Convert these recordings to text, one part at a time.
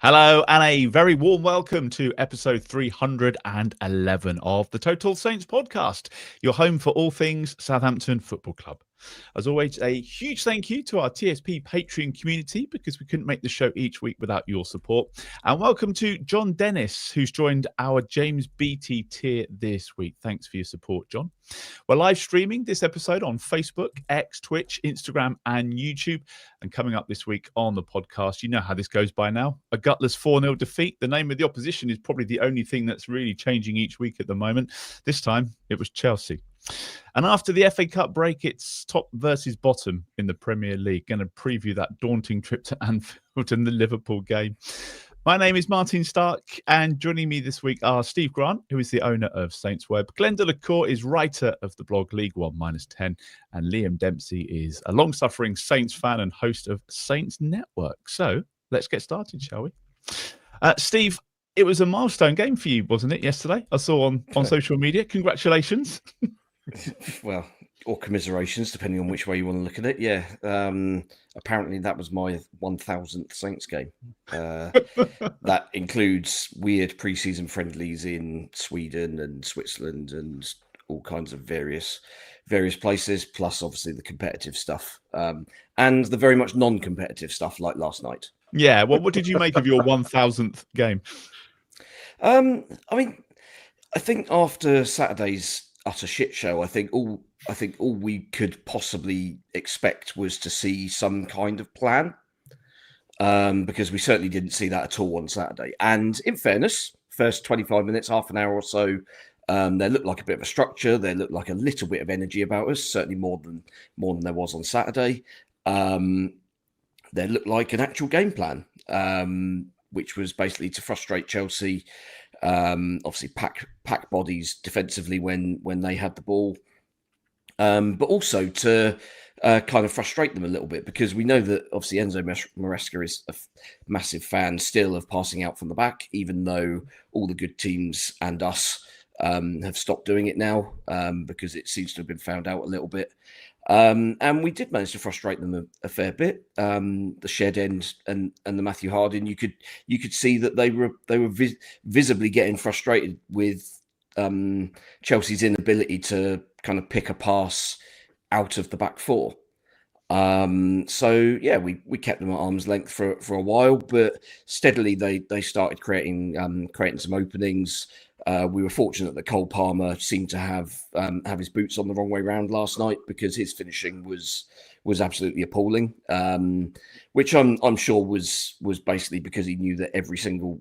Hello, and a very warm welcome to episode 311 of the Total Saints podcast, your home for all things Southampton Football Club. As always, a huge thank you to our TSP Patreon community because we couldn't make the show each week without your support. And welcome to John Dennis, who's joined our James Beattie tier this week. Thanks for your support, John. We're live streaming this episode on Facebook, X, Twitch, Instagram, and YouTube. And coming up this week on the podcast, you know how this goes by now. A gutless 4-0 defeat. The name of the opposition is probably the only thing that's really changing each week at the moment. This time, it was Chelsea. And after the FA Cup break, it's top versus bottom in the Premier League. Going to preview that daunting trip to Anfield and the Liverpool game. My name is Martin Starke, and joining me this week are Steve Grant, who is the owner of Saints Web. Glen is writer of the blog League 1-10, and Liam Dempsey is a long-suffering Saints fan and host of Saints Network. So let's get started, shall we? Steve, it was a milestone game for you, wasn't it, yesterday? I saw on social media. Congratulations. Well, or commiserations, depending on which way you want to look at it. Yeah. Apparently, that was my 1000th Saints game. That includes weird pre-season friendlies in Sweden and Switzerland and all kinds of various places, plus obviously the competitive stuff and the very much non-competitive stuff like last night. Yeah. Well, what did you make of your 1000th game? I mean, I think after Saturday's utter shit show, I think all we could possibly expect was to see some kind of plan, because we certainly didn't see that at all on Saturday. And in fairness, first 25 minutes, half an hour or so, there looked like a bit of a structure. There looked like a little bit of energy about us, certainly more than there was on Saturday. There looked like an actual game plan, which was basically to frustrate Chelsea. Obviously pack bodies defensively when they had the ball, but also to kind of frustrate them a little bit, because we know that obviously Enzo Maresca is a massive fan still of passing out from the back, even though all the good teams and us have stopped doing it now, because it seems to have been found out a little bit. And we did manage to frustrate them a fair bit. The Shed End and the Matthew Harding, you could see that they were visibly getting frustrated with Chelsea's inability to kind of pick a pass out of the back four. So yeah, we kept them at arm's length for a while, but steadily they started creating some openings. We were fortunate that Cole Palmer seemed to have his boots on the wrong way round last night, because his finishing was absolutely appalling. Which I'm sure was basically because he knew that every single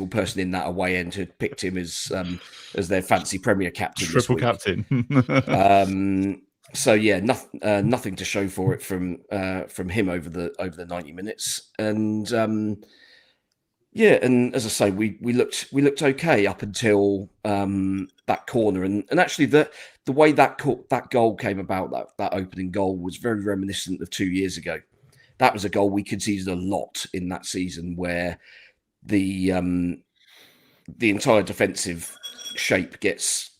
person in that away end had picked him as their fancy Premier captain, triple captain. So yeah, nothing to show for it from him over the 90 minutes, and yeah, and as I say, we looked okay up until that corner, and actually the way that goal came about, that opening goal, was very reminiscent of 2 years ago. That was a goal we conceded a lot in that season, where the entire defensive shape gets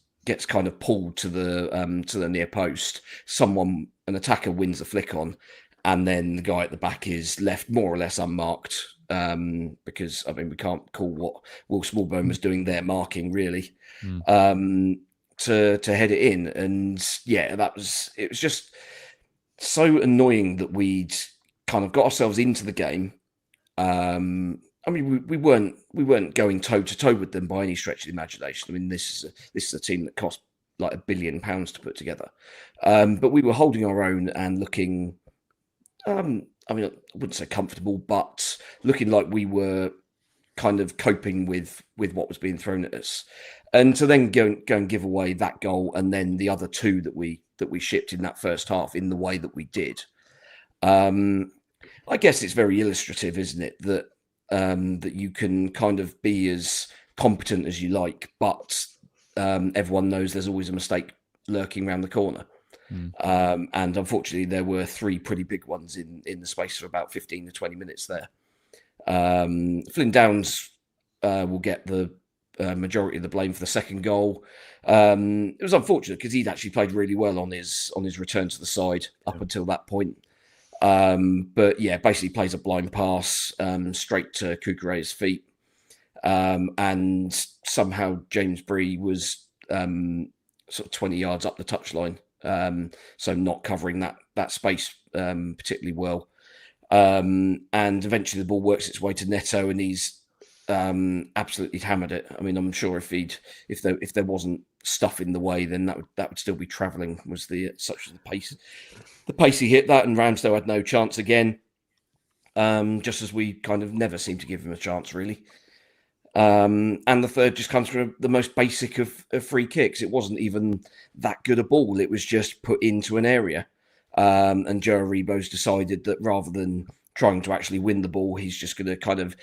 kind of pulled to the near post. An attacker wins the flick on, and then the guy at the back is left more or less unmarked. Because I mean, we can't call what Will Smallbone was doing there marking, really, to head it in. And yeah, it was just so annoying that we'd kind of got ourselves into the game. I mean, we weren't going toe to toe with them by any stretch of the imagination. I mean, this is a team that cost like £1 billion to put together, but we were holding our own and looking. I mean, I wouldn't say comfortable, but looking like we were kind of coping with what was being thrown at us. And to then go and give away that goal, and then the other two that we shipped in that first half in the way that we did, I guess it's very illustrative, isn't it, that that you can kind of be as competent as you like, but everyone knows there's always a mistake lurking around the corner. And unfortunately, there were three pretty big ones in the space of about 15 to 20 minutes there. Flynn Downs will get the majority of the blame for the second goal. It was unfortunate because he'd actually played really well on his return to the side up until that point. But yeah, basically plays a blind pass straight to Kukureya's feet. And somehow James Bree was sort of 20 yards up the touchline. So not covering that space particularly well. And eventually the ball works its way to Neto, and he's absolutely hammered it. I mean, I'm sure if there wasn't stuff in the way, then that would still be travelling. Was such as the pace he hit that, and Ramsdale had no chance again. Just as we kind of never seem to give him a chance, really. And the third just comes from the most basic of free kicks. It wasn't even that good a ball. It was just put into an area. And Joe Aribo's decided that rather than trying to actually win the ball, he's just going to kind of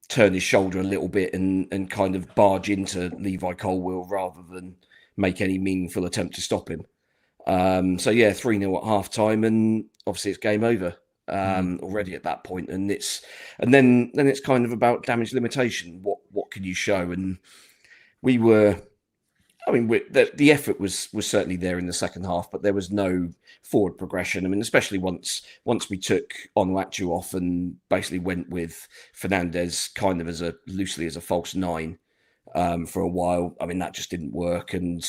turn his shoulder a little bit and kind of barge into Levi Colwill rather than make any meaningful attempt to stop him. So yeah, 3-0 at half time, and obviously it's game over already at that point. And then it's kind of about damage limitation. What can you show? And the effort was certainly there in the second half, but there was no forward progression. I mean, especially once we took Amo-Ameyaw off and basically went with Fernandes kind of loosely as a false nine for a while. I mean, that just didn't work, and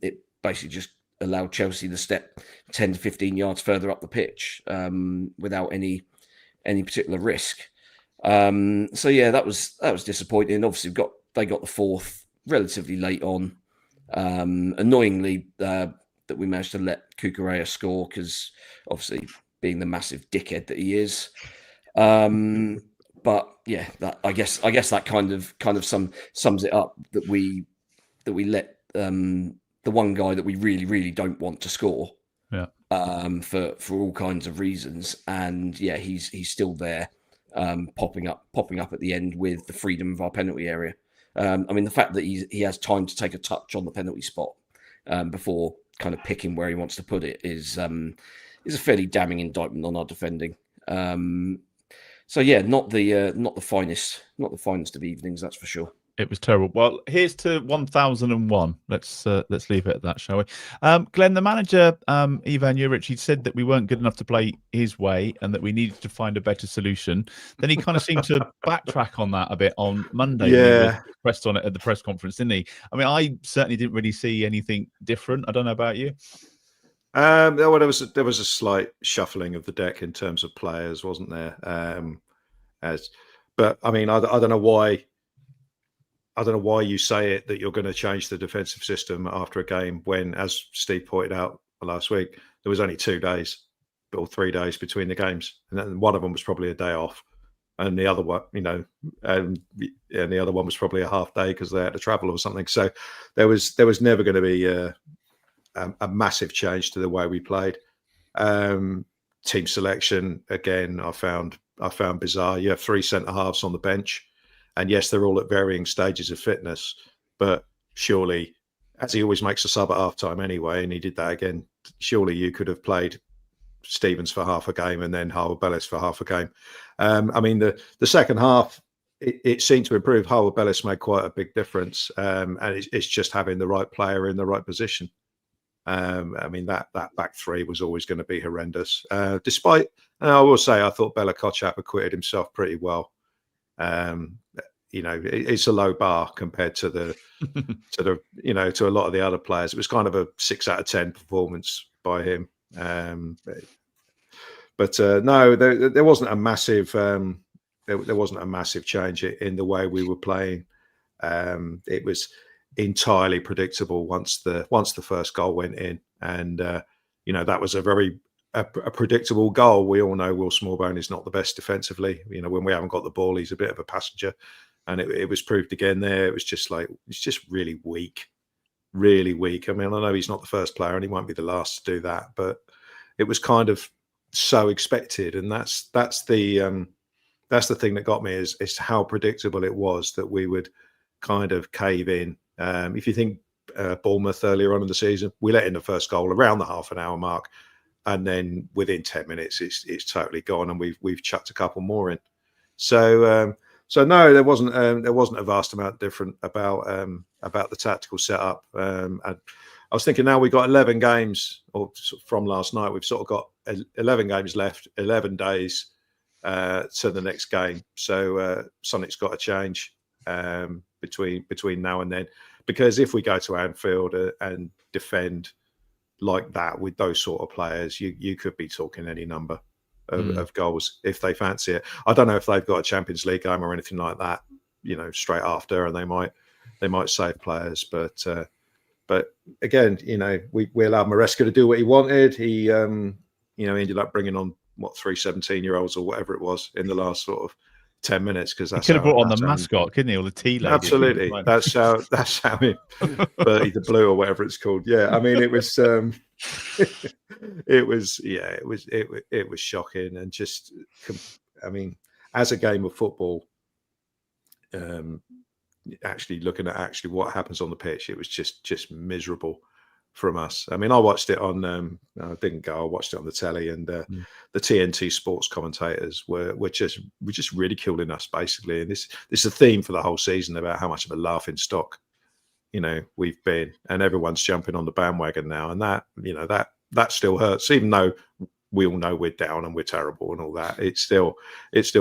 it basically just allowed Chelsea to step 10 to 15 yards further up the pitch without any particular risk. So yeah, that was disappointing. Obviously, they got the fourth relatively late on. Annoyingly, that we managed to let Kukureya score, because obviously being the massive dickhead that he is. But yeah, I guess that kind of sums it up, that we let the one guy that we really, really don't want to score. Yeah. For all kinds of reasons, and yeah, he's still there, popping up at the end with the freedom of our penalty area. I mean, the fact that he has time to take a touch on the penalty spot before kind of picking where he wants to put it is a fairly damning indictment on our defending. So yeah, not the finest of evenings, that's for sure. It was terrible. Well, here's to 1001. Let's leave it at that, shall we? Glenn, the manager, Ivan Juric, he said that we weren't good enough to play his way and that we needed to find a better solution. Then he kind of seemed to backtrack on that a bit on Monday. Yeah. When he was pressed on it at the press conference, didn't he? I mean, I certainly didn't really see anything different. I don't know about you. Well, there was a slight shuffling of the deck in terms of players, wasn't there? But I mean, I don't know why. I don't know why you say it, that you're going to change the defensive system after a game when, as Steve pointed out last week, there was only 2 days or 3 days between the games, and then one of them was probably a day off, and the other one, and the other one was probably a half day because they had to travel or something. So there was never going to be a massive change to the way we played. Team selection again, I found bizarre. You have 3 centre halves on the bench. And yes, they're all at varying stages of fitness, but surely, as he always makes a sub at half-time anyway, and he did that again, surely you could have played Stevens for half a game and then Harwood-Bellis for half a game. I mean, the second half, it seemed to improve. Harwood-Bellis made quite a big difference, and it's just having the right player in the right position. I mean, that back three was always going to be horrendous. Despite, and I will say, I thought Bella Kotchap acquitted himself pretty well. It's a low bar compared to the to a lot of the other players. It was kind of a 6 out of 10 performance by him. But no, there wasn't a massive there wasn't a massive change in the way we were playing. It was entirely predictable once the first goal went in, and that was a very predictable goal. We all know Will Smallbone is not the best defensively. When we haven't got the ball, he's a bit of a passenger, and it was proved again there. It was just it's just really weak. Really weak. I mean, I know he's not the first player and he won't be the last to do that, but it was kind of so expected, and that's the thing that got me is how predictable it was that we would kind of cave in. If you think Bournemouth earlier on in the season, we let in the first goal around the half an hour mark, and then within 10 minutes it's totally gone, and we've chucked a couple more in. So no, there wasn't a vast amount different about the tactical setup. And I was thinking, now we've got 11 games, or from last night, we've sort of got 11 games left, 11 days to the next game. So something's got to change between now and then, because if we go to Anfield and defend like that with those sort of players, you could be talking any number of goals if they fancy it. I don't know if they've got a Champions League game or anything like that, straight after, and they might save players. But again, we allowed Maresca to do what he wanted. He ended up bringing on 3 17-year-olds or whatever it was in the last sort of 10 minutes, because that's he could have brought on the mascot, couldn't he, or the tea lady? Absolutely, that's how Bertie the Blue or whatever it's called. Yeah, I mean, it was it was shocking, and just, I mean, as a game of football, actually looking at what happens on the pitch, it was just miserable from us. I mean, I watched it on I didn't go, I watched it on the telly, and the TNT sports commentators were just ridiculing us, basically. And this is a theme for the whole season, about how much of a laughing stock we've been, and everyone's jumping on the bandwagon now, and that still hurts, even though we all know we're down and we're terrible and all that. It still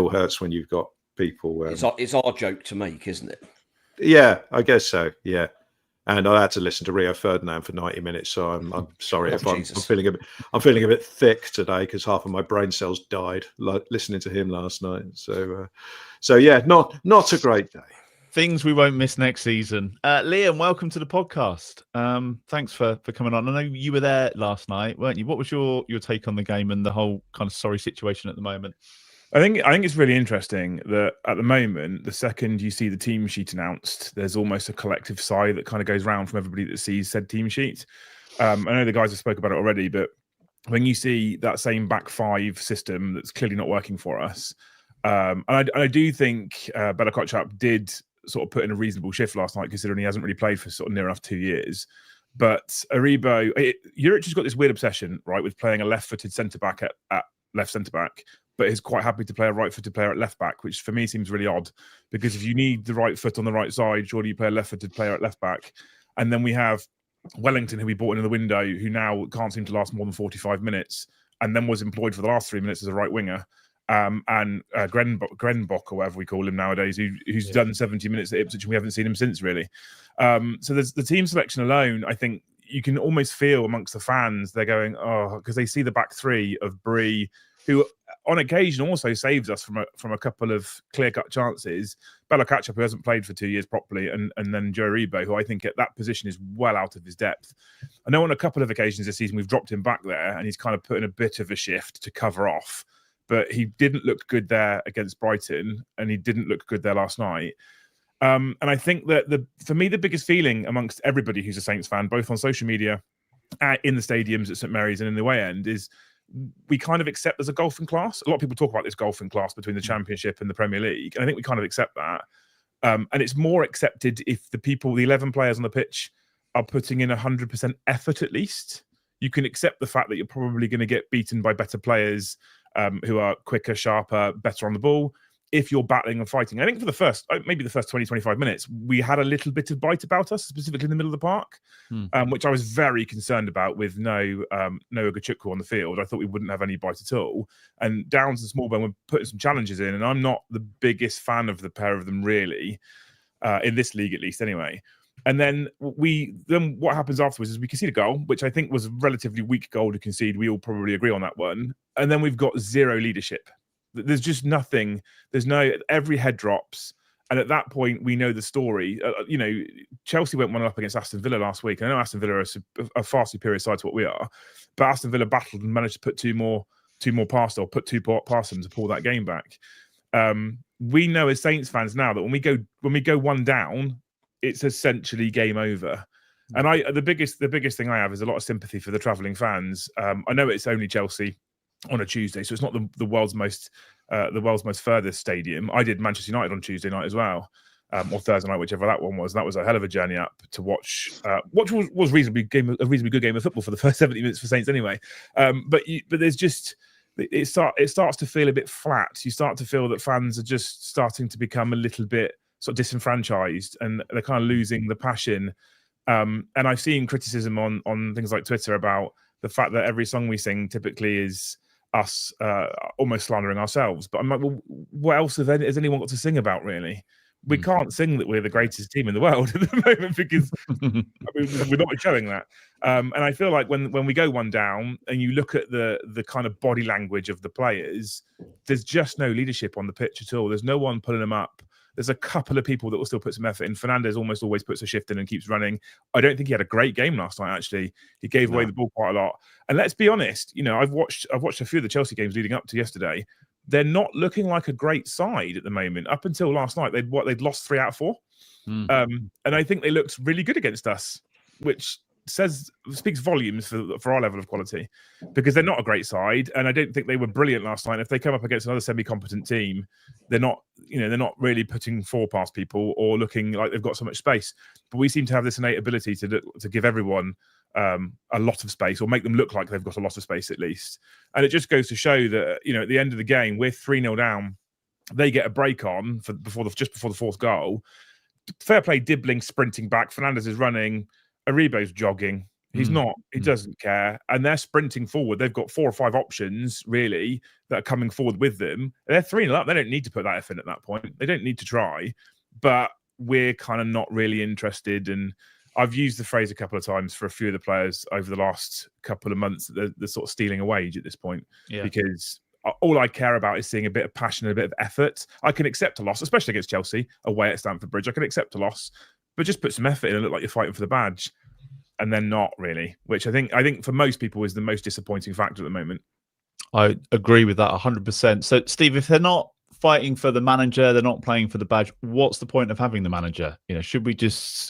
hurts when you've got people. It's our joke to make, isn't it? Yeah, I guess so. Yeah. And I had to listen to Rio Ferdinand for 90 minutes, so I'm sorry if I'm feeling a bit thick today, because half of my brain cells died listening to him last night. So yeah, not a great day. Things we won't miss next season. Liam, welcome to the podcast. Thanks for coming on. I know you were there last night, weren't you? What was your take on the game and the whole kind of sorry situation at the moment? I think it's really interesting that at the moment, the second you see the team sheet announced, there's almost a collective sigh that kind of goes round from everybody that sees said team sheet. I know the guys have spoke about it already, but when you see that same back five system that's clearly not working for us, and I do think Bella Kotchap did sort of put in a reasonable shift last night, considering he hasn't really played for sort of near enough 2 years. But Aribo, Juric has got this weird obsession, right, with playing a left-footed centre-back at left centre-back, but is quite happy to play a right-footed player at left-back, which for me seems really odd, because if you need the right foot on the right side, surely you play a left-footed player at left-back. And then we have Wellington, who we bought into the window, who now can't seem to last more than 45 minutes, and then was employed for the last 3 minutes as a right winger. And Grenbock, or whatever we call him nowadays, who's done 70 minutes at Ipswich, and we haven't seen him since, really. So there's the team selection alone. I think you can almost feel amongst the fans, they're going, oh, because they see the back three of Bree, who on occasion also saves us from a couple of clear-cut chances. Bella Kotchap, who hasn't played for 2 years properly, and then Joe Aribo, who I think at that position is well out of his depth. I know on a couple of occasions this season we've dropped him back there, and he's kind of put in a bit of a shift to cover off. But he didn't look good there against Brighton, and he didn't look good there last night. And I think that for me, the biggest feeling amongst everybody who's a Saints fan, both on social media, in the stadiums at St Mary's and in the away end, is we kind of accept there's a golfing class. A lot of people talk about this golfing class between the Championship and the Premier League, and I think we kind of accept that. And it's more accepted if the 11 players on the pitch are putting in 100% effort at least. You can accept the fact that you're probably going to get beaten by better players who are quicker, sharper, better on the ball, if you're battling and fighting. I think for the first 20, 25 minutes, we had a little bit of bite about us, specifically in the middle of the park, which I was very concerned about with no Ogachukwu on the field. I thought we wouldn't have any bite at all. And Downs and Smallburn were putting some challenges in, and I'm not the biggest fan of the pair of them, really, in this league at least anyway. And then what happens afterwards is we concede a goal, which I think was a relatively weak goal to concede. We all probably agree on that one. And then we've got zero leadership. There's just nothing. Every head drops. And at that point, we know the story. Chelsea went 1-up against Aston Villa last week. I know Aston Villa are a far superior side to what we are, but Aston Villa battled and managed to put two more past, or put two past them to pull that game back. We know as Saints fans now that when we go one down, it's essentially game over. And the biggest thing I have is a lot of sympathy for the travelling fans. I know it's only Chelsea on a Tuesday, so it's not the world's most furthest stadium. I did Manchester United on Tuesday night as well, or Thursday night, whichever that one was. That was a hell of a journey up to watch. What was a reasonably good game of football for the first 70 minutes for Saints anyway. But there's just it starts to feel a bit flat. You start to feel that fans are just starting to become a little bit sort of disenfranchised, and they're kind of losing the passion. And I've seen criticism on things like Twitter about the fact that every song we sing typically is us almost slandering ourselves. But I'm like, well, what else has anyone got to sing about, really? We can't sing that we're the greatest team in the world at the moment because we're not showing that. And I feel like when we go one down and you look at the kind of body language of the players, there's just no leadership on the pitch at all. There's no one pulling them up. There's a couple of people that will still put some effort in. Fernandes almost always puts a shift in and keeps running. I don't think he had a great game last night, actually. He gave away the ball quite a lot. And let's be honest, I've watched a few of the Chelsea games leading up to yesterday. They're not looking like a great side at the moment. Up until last night, they'd lost 3 out of 4. And I think they looked really good against us, which speaks volumes for our level of quality, because they're not a great side, and I don't think they were brilliant last night. If they come up against another semi-competent team, they're not really putting 4 past people or looking like they've got so much space. But we seem to have this innate ability to give everyone a lot of space, or make them look like they've got a lot of space at least. And it just goes to show that at the end of the game, we're 3-0 down. They get a break on just before the 4th goal. Fair play, Dibbling sprinting back. Fernandes is running. Aribo's jogging. He's not. He doesn't care. And they're sprinting forward. They've got 4 or 5 options, really, that are coming forward with them. They're 3-0 up. They don't need to put that effort in at that point. They don't need to try. But we're kind of not really interested. And I've used the phrase a couple of times for a few of the players over the last couple of months that they're sort of stealing a wage at this point. Yeah. Because all I care about is seeing a bit of passion and a bit of effort. I can accept a loss, especially against Chelsea, away at Stamford Bridge. I can accept a loss, but just put some effort in and look like you're fighting for the badge. And then not really, which I think for most people is the most disappointing factor at the moment. I agree with that 100%. So, Steve, if they're not fighting for the manager, they're not playing for the badge, what's the point of having the manager? Should we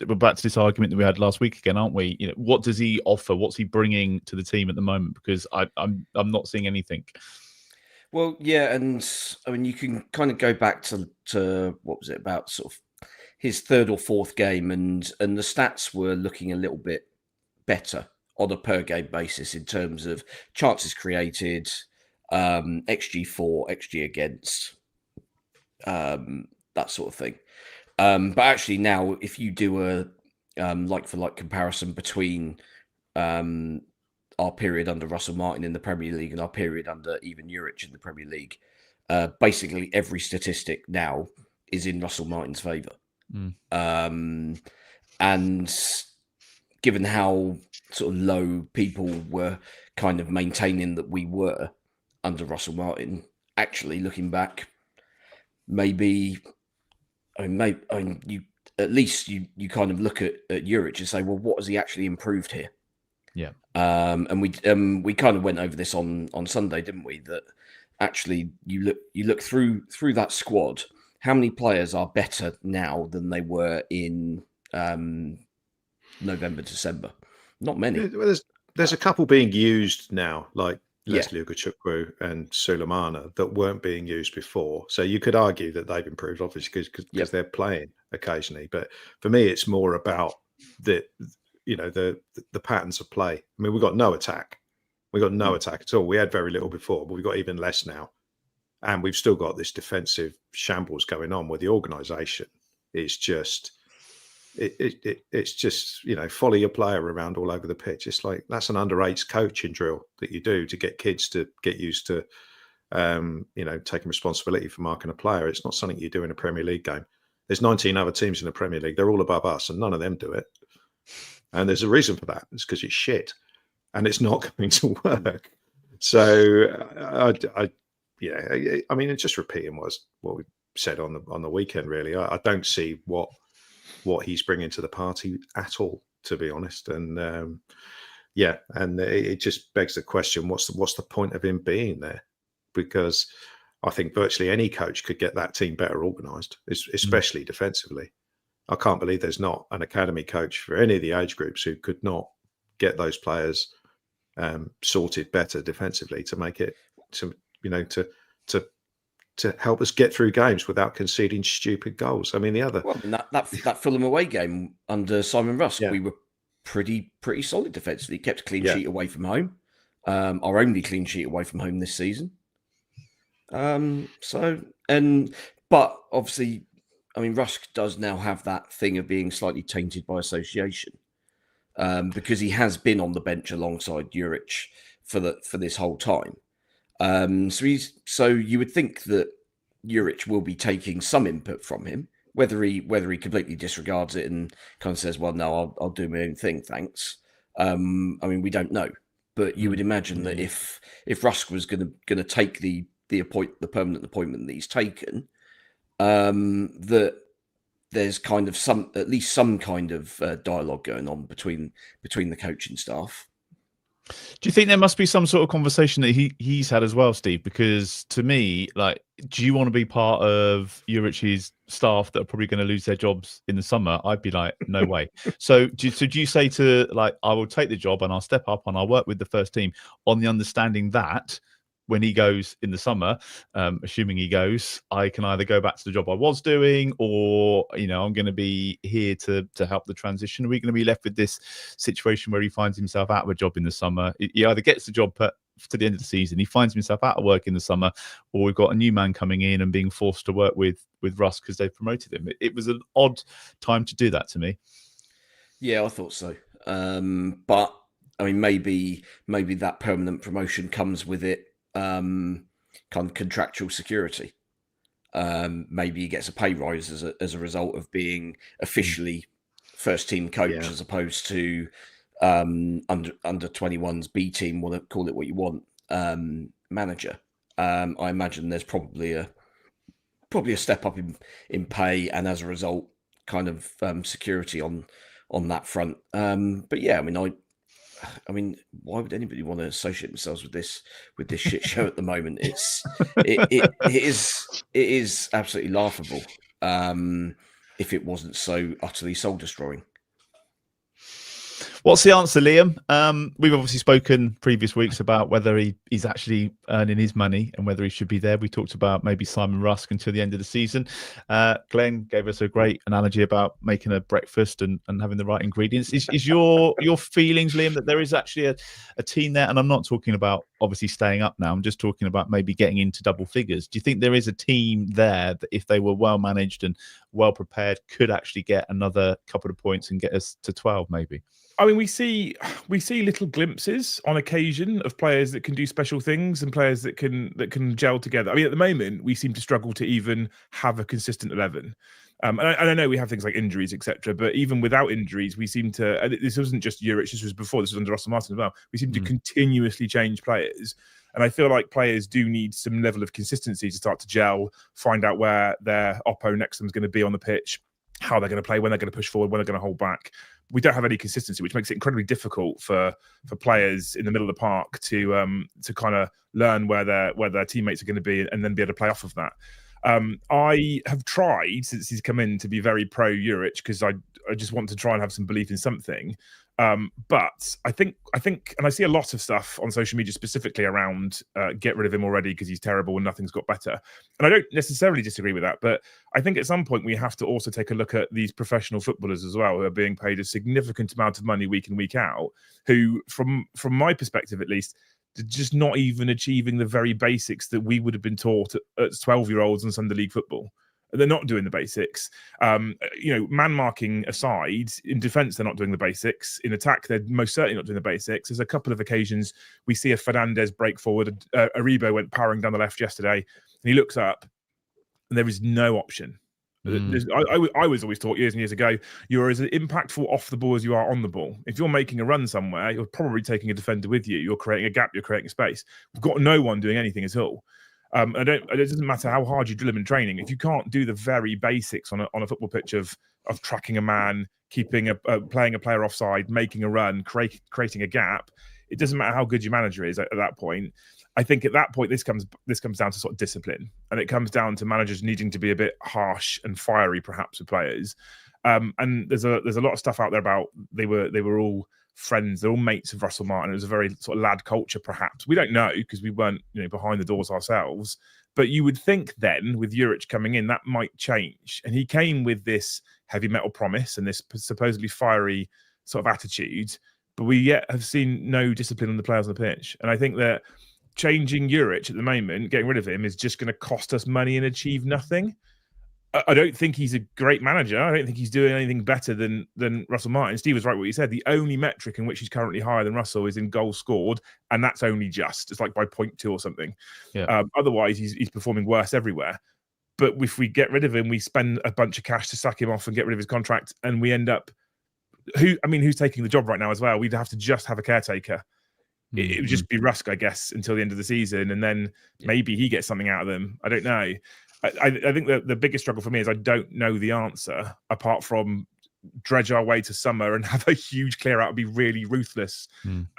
we're back to this argument that we had last week again, aren't we? What does he offer? What's he bringing to the team at the moment? Because I'm not seeing anything. Well, yeah, and I mean, you can kind of go back to what was it, about sort of his 3rd or 4th game, and the stats were looking a little bit better on a per game basis in terms of chances created, XG for, XG against, that sort of thing. But actually now, if you do a like for like comparison between our period under Russell Martin in the Premier League and our period under Ivan Juric in the Premier League, basically every statistic now is in Russell Martin's favour. And given how sort of low people were kind of maintaining that we were under Russell Martin, actually looking back, maybe you at least you kind of look at Juric and say, well, what has he actually improved here? Yeah. And we kind of went over this on Sunday, didn't we? That actually you look through that squad, how many players are better now than they were in November, December? Not many. There's a couple being used now, like Leslie Ugochukwu and Sulemana, that weren't being used before. So you could argue that they've improved, obviously, because they're playing occasionally. But for me, it's more about the patterns of play. I mean, we've got no attack. We got no attack at all. We had very little before, but we've got even less now. And we've still got this defensive shambles going on where the organisation is just, it's just, follow your player around all over the pitch. It's like, that's an under-8s coaching drill that you do to get kids to get used to, taking responsibility for marking a player. It's not something you do in a Premier League game. There's 19 other teams in the Premier League. They're all above us and none of them do it. And there's a reason for that. It's because it's shit and it's not going to work. So I mean, it's just repeating what we said on the weekend. Really, I don't see what he's bringing to the party at all, to be honest. And and it just begs the question: what's the point of him being there? Because I think virtually any coach could get that team better organised, especially defensively. I can't believe there's not an academy coach for any of the age groups who could not get those players sorted better defensively to make it to help us get through games without conceding stupid goals. I mean, that Fulham away game under Simon Rusk, we were pretty solid defensively. Kept a clean sheet away from home, our only clean sheet away from home this season. But obviously, I mean, Rusk does now have that thing of being slightly tainted by association. because he has been on the bench alongside Juric for this whole time. So you would think that Juric will be taking some input from him, whether he completely disregards it and kind of says, "Well, no, I'll do my own thing, thanks." I mean, we don't know, but you would imagine that if Rusk was going to take the permanent appointment that he's taken, that there's kind of at least some kind of dialogue going on between the coaching staff. Do you think there must be some sort of conversation that he's had as well, Steve? Because to me, like, do you want to be part of Juric's staff that are probably going to lose their jobs in the summer? I'd be like, no way. So do you say to, like, I will take the job and I'll step up and I'll work with the first team on the understanding that when he goes in the summer, assuming he goes, I can either go back to the job I was doing, or I'm going to be here to help the transition. Are we going to be left with this situation where he finds himself out of a job in the summer? He either gets the job to the end of the season, he finds himself out of work in the summer, or we've got a new man coming in and being forced to work with Russ because they've promoted him. It was an odd time to do that to me. Yeah, I thought so. But I mean, maybe that permanent promotion comes with it kind of contractual security. Maybe he gets a pay rise as a result of being officially first team coach, as opposed to under 21s B team, call it what you want, manager. I imagine there's probably a step up in pay, and as a result, kind of security on that front. But yeah, I mean, why would anybody want to associate themselves with this shit show at the moment? It is absolutely laughable. If it wasn't so utterly soul destroying. What's the answer, Liam? We've obviously spoken previous weeks about whether he's actually earning his money and whether he should be there. We talked about maybe Simon Rusk until the end of the season. Glen gave us a great analogy about making a breakfast and having the right ingredients. Is your feelings, Liam, that there is actually a team there? And I'm not talking about obviously staying up now. I'm just talking about maybe getting into double figures. Do you think there is a team there that, if they were well managed and well prepared, could actually get another couple of points and get us to 12 maybe? I mean, we see little glimpses on occasion of players that can do special things and players that can gel together. I mean, at the moment, we seem to struggle to even have a consistent 11. And I know we have things like injuries, etc. But even without injuries, we seem to. And this wasn't just Juric. This was before. This was under Russell Martin as well. We seem to continuously change players. And I feel like players do need some level of consistency to start to gel, find out where their oppo next to them is going to be on the pitch, how they're going to play, when they're going to push forward, when they're going to hold back. We don't have any consistency, which makes it incredibly difficult for players in the middle of the park to kind of learn where their teammates are going to be and then be able to play off of that. I have tried since he's come in to be very pro Juric because I just want to try and have some belief in something. But I think, and I see a lot of stuff on social media specifically around get rid of him already because he's terrible and nothing's got better. And I don't necessarily disagree with that, but I think at some point we have to also take a look at these professional footballers as well, who are being paid a significant amount of money week in, week out, who, from my perspective at least, they're just not even achieving the very basics that we would have been taught at 12-year-olds in Sunday League football. They're not doing the basics. Man marking aside, in defence, they're not doing the basics. In attack, they're most certainly not doing the basics. There's a couple of occasions we see a Fernandez break forward. Aribo went powering down the left yesterday, and he looks up, and there is no option. I was always taught years and years ago, you're as impactful off the ball as you are on the ball. If you're making a run somewhere, you're probably taking a defender with you. You're creating a gap. You're creating space. We've got no one doing anything at all. It doesn't matter how hard you drill them in training. If you can't do the very basics on a football pitch of tracking a man, keeping playing a player offside, making a run, creating a gap, it doesn't matter how good your manager is at that point. I think at that point, this comes down to sort of discipline, and it comes down to managers needing to be a bit harsh and fiery, perhaps, with players. And there's a lot of stuff out there about they were all friends, they're all mates of Russell Martin. It was a very sort of lad culture, perhaps. We don't know because we weren't behind the doors ourselves. But you would think then, with Juric coming in, that might change. And he came with this heavy metal promise and this supposedly fiery sort of attitude, but we yet have seen no discipline on the players on the pitch. And I think that changing Juric at the moment, getting rid of him, is just going to cost us money and achieve nothing. I don't think he's a great manager. I don't think he's doing anything better than Russell Martin. Steve was right what he said. The only metric in which he's currently higher than Russell is in goals scored, and that's only just. It's like by 0.2 or something. Yeah. Otherwise, he's performing worse everywhere. But if we get rid of him, we spend a bunch of cash to sack him off and get rid of his contract, and we end up. Who's taking the job right now as well? We'd have to just have a caretaker. It would just be Rusk, I guess, until the end of the season, and then maybe he gets something out of them. I don't know. I think the biggest struggle for me is I don't know the answer apart from dredge our way to summer and have a huge clear out and be really ruthless.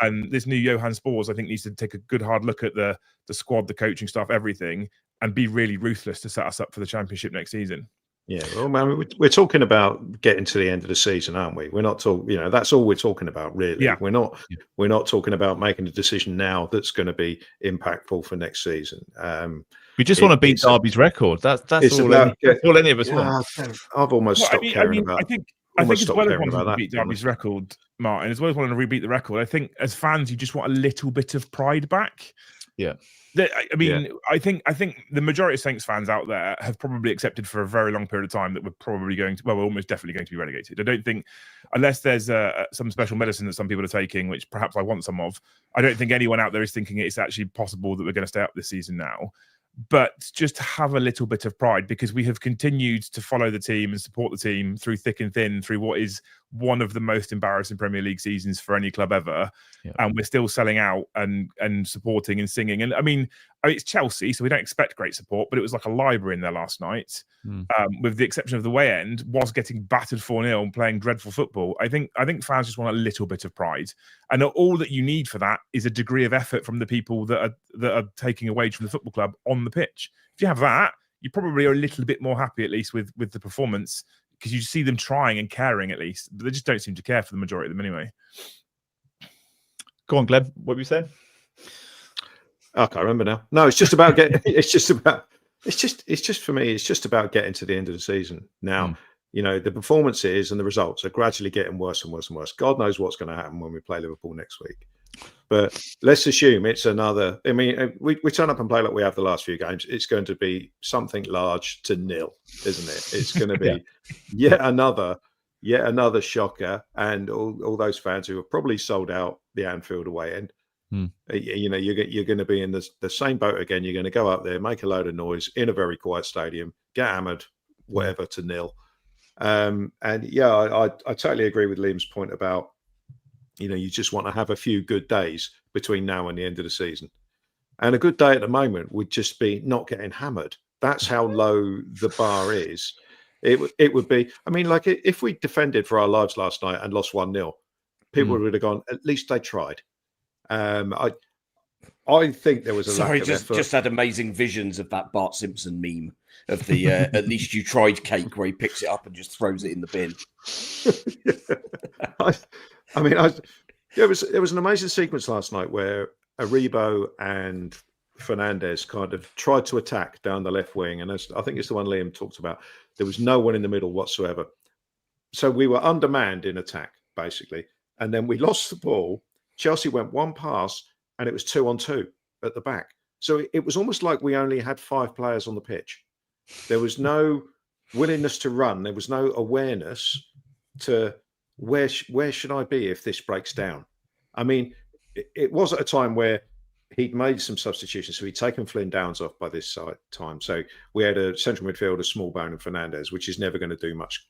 And this new Johan Spores, I think, needs to take a good hard look at the squad, the coaching staff, everything, and be really ruthless to set us up for the Championship next season. Yeah, well, man, we're talking about getting to the end of the season, aren't we? We're not talking, that's all we're talking about, really. Yeah. We're not talking about making a decision now that's going to be impactful for next season. We just want to beat Derby's record. That's all any of us want. I've almost stopped caring about. I think as well as wanting to beat Derby's record, Martin, as well as wanting to rebeat the record, I think as fans you just want a little bit of pride back. Yeah. I think the majority of Saints fans out there have probably accepted for a very long period of time that we're probably we're almost definitely going to be relegated. I don't think, unless there's some special medicine that some people are taking, which perhaps I want some of, I don't think anyone out there is thinking it's actually possible that we're going to stay up this season now. But just have a little bit of pride, because we have continued to follow the team and support the team through thick and thin, through what is one of the most embarrassing Premier League seasons for any club ever. Yeah. And we're still selling out and supporting and singing. And I mean, it's Chelsea, so we don't expect great support, but it was like a library in there last night, with the exception of the way end, whilst getting battered 4-0 and playing dreadful football. I think fans just want a little bit of pride. And all that you need for that is a degree of effort from the people that are taking a wage from the football club on the pitch. If you have that, you probably are a little bit more happy, at least with the performance, because you see them trying and caring at least. But they just don't seem to care for the majority of them anyway. Go on, Glen. What were you saying? I can't remember now. No, it's just about getting. It's just for me. It's just about getting to the end of the season. Now, the performances and the results are gradually getting worse and worse and worse. God knows what's going to happen when we play Liverpool next week. But let's assume it's another. I mean, we turn up and play like we have the last few games. It's going to be something large to nil, isn't it? It's going to be yet another shocker, and all those fans who have probably sold out the Anfield away end. You're going to be in the same boat again. You're going to go up there, make a load of noise in a very quiet stadium, get hammered, whatever, to nil. I totally agree with Liam's point about, you just want to have a few good days between now and the end of the season. And a good day at the moment would just be not getting hammered. That's how low the bar is. It would be, I mean, like if we defended for our lives last night and lost 1-0, people would have gone, at least they tried. I think there was a lack of effort. Just had amazing visions of that Bart Simpson meme of the at least you tried cake, where he picks it up and just throws it in the bin. There was an amazing sequence last night where Aribo and Fernandes kind of tried to attack down the left wing, and I think it's the one Liam talked about. There was no one in the middle whatsoever, so we were undermanned in attack basically, and then we lost the ball. Chelsea went one pass and it was 2-on-2 at the back. So it was almost like we only had 5 players on the pitch. There was no willingness to run. There was no awareness to where should I be if this breaks down? I mean, it was at a time where he'd made some substitutions. So he'd taken Flynn Downs off by this time. So we had a central midfielder, Smallbone and Fernandes, which is never going to do much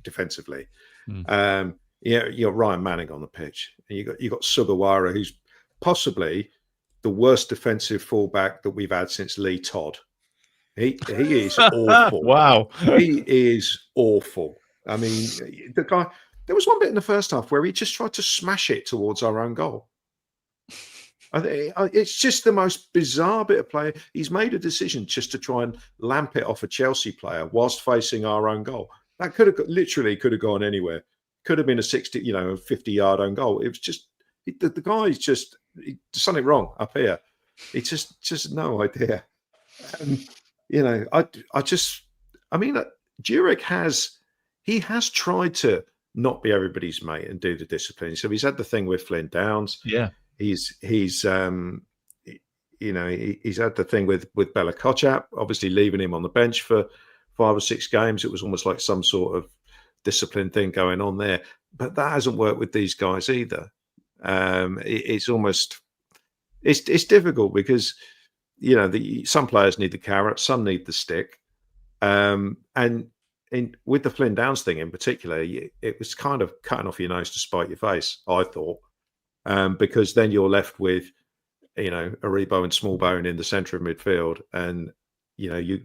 defensively. You got Ryan Manning on the pitch, and you got Sugawara, who's possibly the worst defensive fullback that we've had since Lee Todd. He is awful. Wow, he is awful. I mean, the guy. There was one bit in the first half where he just tried to smash it towards our own goal. It's just the most bizarre bit of play. He's made a decision just to try and lamp it off a Chelsea player whilst facing our own goal. That could have gone anywhere. Could have been a 50-yard own goal. It was just the guy's just something wrong up here. It's just no idea. Jurek has tried to not be everybody's mate and do the discipline. So he's had the thing with Flynn Downs. Yeah, he's had the thing with Bella Kotchap, obviously leaving him on the bench for 5 or 6 games, it was almost like some sort of discipline thing going on there. But that hasn't worked with these guys either. It's almost it's difficult because some players need the carrot, some need the stick, and with the Flynn Downs thing in particular, it was kind of cutting off your nose to spite your face, I thought, because then you're left with Aribo and Smallbone in the centre of midfield, and you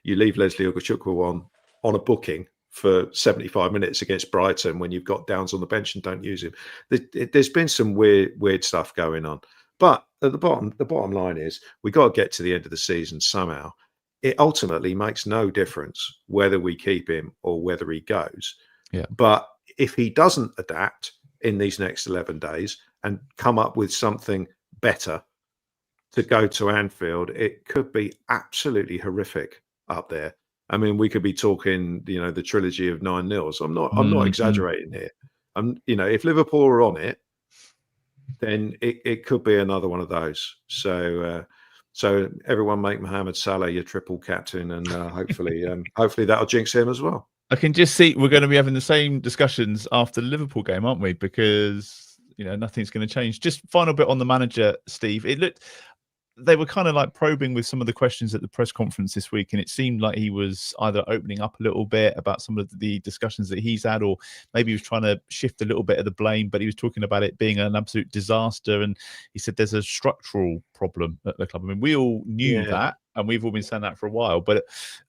leave Leslie Ogachukwu on a booking for 75 minutes against Brighton when you've got Downs on the bench and don't use him. There's been some weird stuff going on, but at the bottom line is we got to get to the end of the season somehow. It ultimately makes no difference whether we keep him or whether he goes. Yeah. But if he doesn't adapt in these next 11 days and come up with something better to go to Anfield, it could be absolutely horrific up there. I mean, we could be talking, the trilogy of 9-0s. I'm not exaggerating here. If Liverpool are on it, then it could be another one of those. So everyone make Mohamed Salah your triple captain, and hopefully that'll jinx him as well. I can just see we're going to be having the same discussions after the Liverpool game, aren't we? Because nothing's going to change. Just final bit on the manager, Steve. They were kind of like probing with some of the questions at the press conference this week, and it seemed like he was either opening up a little bit about some of the discussions that he's had, or maybe he was trying to shift a little bit of the blame, but he was talking about it being an absolute disaster, and he said there's a structural problem at the club. I mean, we all knew that, and we've all been saying that for a while, but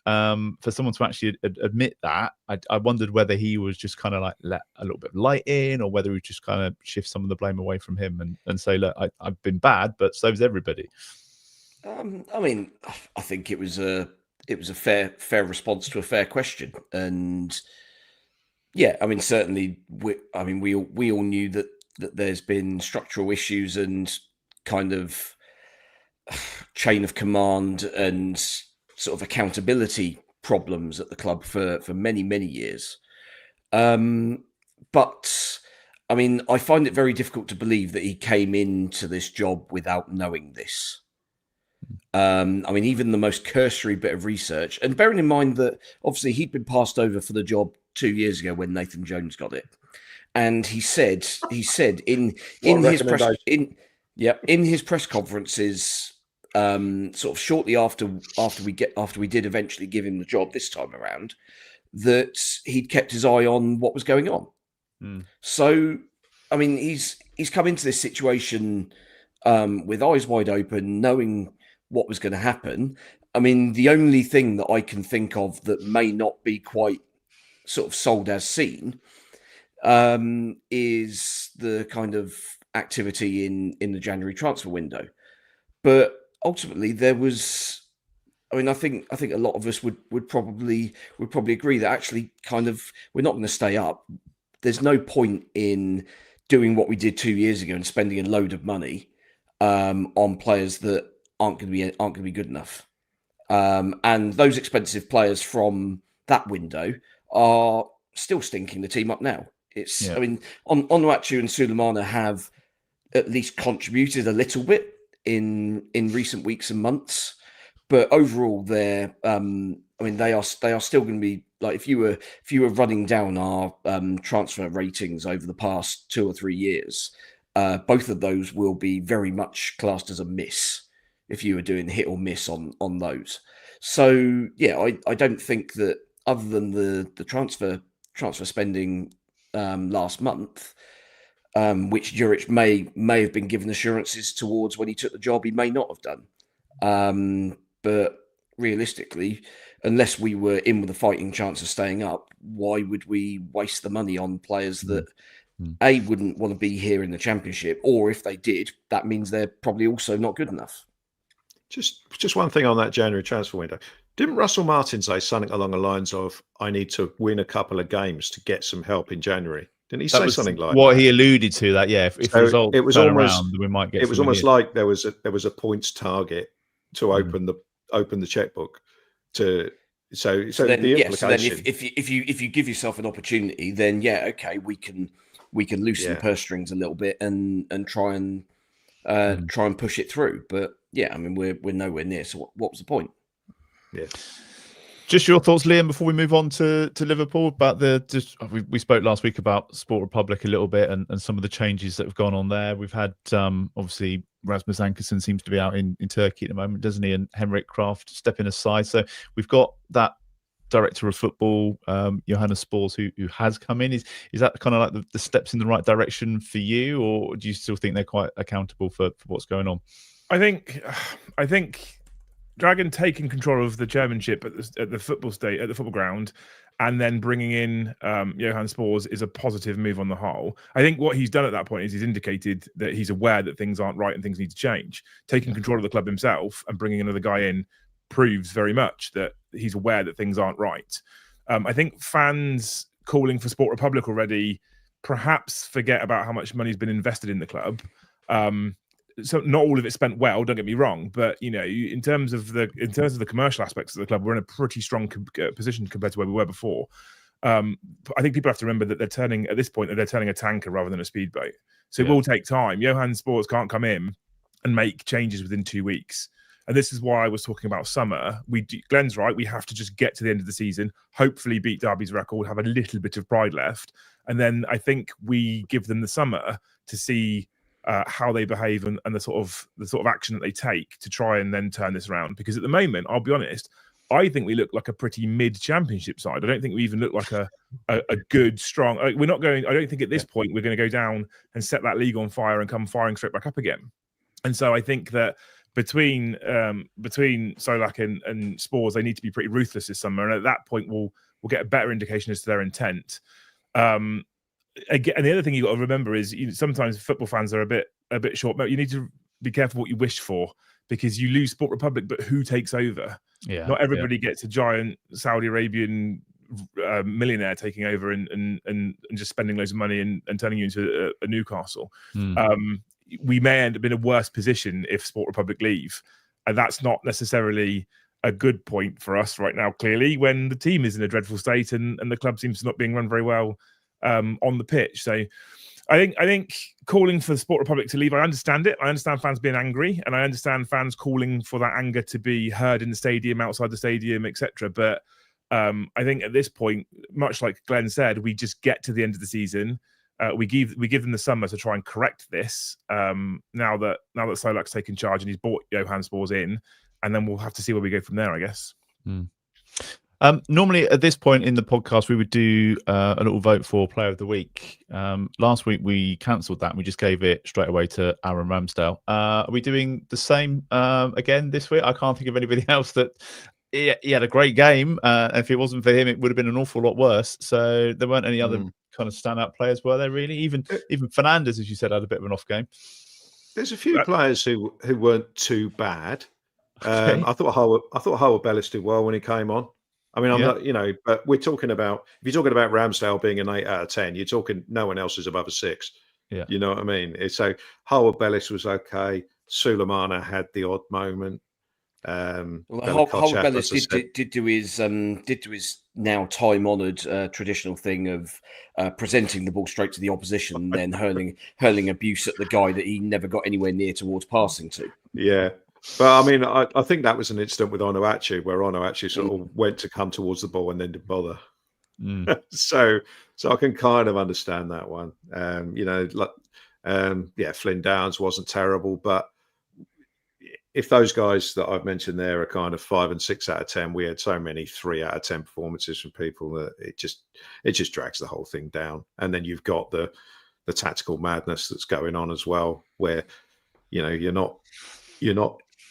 for someone to actually admit that, I wondered whether he was just kind of like let a little bit of light in, or whether he just kind of shift some of the blame away from him and say, look, I've been bad, but so's everybody. I mean, I think it was a fair response to a fair question, and yeah, I mean, certainly, we all knew that there's been structural issues and kind of chain of command and sort of accountability problems at the club for many years. But I mean, I find it very difficult to believe that he came into this job without knowing this. I mean, even the most cursory bit of research, and bearing in mind that obviously he'd been passed over for the job 2 years ago when Nathan Jones got it, and he said in his press conferences, sort of shortly after we did eventually give him the job this time around, that he'd kept his eye on what was going on. So, I mean, he's come into this situation with eyes wide open, knowing what was going to happen. I mean, the only thing that I can think of that may not be quite sort of sold as seen is the kind of activity in the January transfer window. But ultimately, there was. I mean, I think a lot of us would probably agree that actually, kind of, we're not going to stay up. There's no point in doing what we did 2 years ago and spending a load of money on players that aren't going to be good enough. And those expensive players from that window are still stinking the team up now. I mean, Onuachu and Sulemana have at least contributed a little bit in recent weeks and months, but overall, they are still going to be like, if you were running down our transfer ratings over the past 2 or 3 years, both of those will be very much classed as a miss if you were doing hit or miss on those. So yeah, I don't think that, other than the transfer spending last month, which Juric may have been given assurances towards when he took the job, he may not have done. But realistically, unless we were in with a fighting chance of staying up, why would we waste the money on players that A, wouldn't want to be here in the Championship, or if they did, that means they're probably also not good enough? Just one thing on that January transfer window. Didn't Russell Martin say something along the lines of, I need to win a couple of games to get some help in January? Didn't he say something like what that? he alluded to, that, yeah, if So results it was turn almost, around, we might get. It was almost like there was a points target to open the checkbook to. So then, the implication. So then if you give yourself an opportunity, then okay, we can loosen the purse strings a little bit and try and push it through. But yeah, I mean, we're nowhere near. So what was the point? Yeah. Just your thoughts, Liam, before we move on to Liverpool about we spoke last week about Sport Republic a little bit and some of the changes that have gone on there. We've had obviously Rasmus Ankersen seems to be out in Turkey at the moment, doesn't he? And Henrik Kraft stepping aside. So we've got that director of football, Johannes Spors, who has come in. Is that kind of like the steps in the right direction for you, or do you still think they're quite accountable for what's going on? I think Dragon taking control of the chairmanship at the football ground, and then bringing in Johannes Spors is a positive move on the whole. I think what he's done at that point is he's indicated that he's aware that things aren't right and things need to change. Taking control of the club himself and bringing another guy in proves very much that he's aware that things aren't right. I think fans calling for Sport Republic already perhaps forget about how much money's been invested in the club. So not all of it spent well, don't get me wrong, but in terms of the commercial aspects of the club, we're in a pretty strong position compared to where we were before. I think people have to remember that they're turning a tanker rather than a speedboat. So it will take time. Johannes Spors can't come in and make changes within 2 weeks. And this is why I was talking about summer. Glen's right. We have to just get to the end of the season, hopefully beat Derby's record, have a little bit of pride left. And then I think we give them the summer to see how they behave and the sort of action that they take to try and then turn this around. Because at the moment, I'll be honest, I think we look like a pretty mid-championship side. I don't think we even look like a good, strong. We're not going. I don't think at this point we're going to go down and set that league on fire and come firing straight back up again. And so I think that between Solak and Spors, they need to be pretty ruthless this summer. And at that point, we'll get a better indication as to their intent. Again, and the other thing you got to remember is sometimes football fans are a bit short. You need to be careful what you wish for, because you lose Sport Republic, but who takes over? Yeah, not everybody gets a giant Saudi Arabian millionaire taking over and just spending loads of money and turning you into a Newcastle. We may end up in a worse position if Sport Republic leave, and that's not necessarily a good point for us right now. Clearly, when the team is in a dreadful state and the club seems to not being run very well on the pitch. So I think calling for the Sport Republic to leave, I understand it. I understand fans being angry, and I understand fans calling for that anger to be heard in the stadium, outside the stadium, etc. But I think at this point, much like Glenn said, we just get to the end of the season. We give them the summer to try and correct this. Now that Solak's taken charge and he's brought Johannes Spors in, and then we'll have to see where we go from there, I guess. Normally at this point in the podcast, we would do a little vote for Player of the Week. Last week we cancelled that and we just gave it straight away to Aaron Ramsdale. Are we doing the same again this week? I can't think of anybody else that he had a great game. If it wasn't for him, it would have been an awful lot worse. So there weren't any other kind of standout players, were there really? Even Fernandes, as you said, had a bit of an off game. There's a few players who weren't too bad. Okay. I thought Harwood-Bellis did well when he came on. I mean, I'm not, but we're talking about, if you're talking about Ramsdale being an 8 out of 10, you're talking no one else is above a 6. Yeah. You know what I mean? So Harwood-Bellis was okay. Sulemana had the odd moment. Harwood-Bellis did do his now time-honoured traditional thing of presenting the ball straight to the opposition, then hurling abuse at the guy that he never got anywhere near towards passing to. Yeah. But I mean, I think that was an incident with Amo-Ameyaw where Amo-Ameyaw sort of went to come towards the ball and then didn't bother. So I can kind of understand that one. Flynn Downs wasn't terrible, but if those guys that I've mentioned there are kind of 5 and 6 out of 10, we had so many 3 out of 10 performances from people that it just drags the whole thing down. And then you've got the tactical madness that's going on as well, where you're not.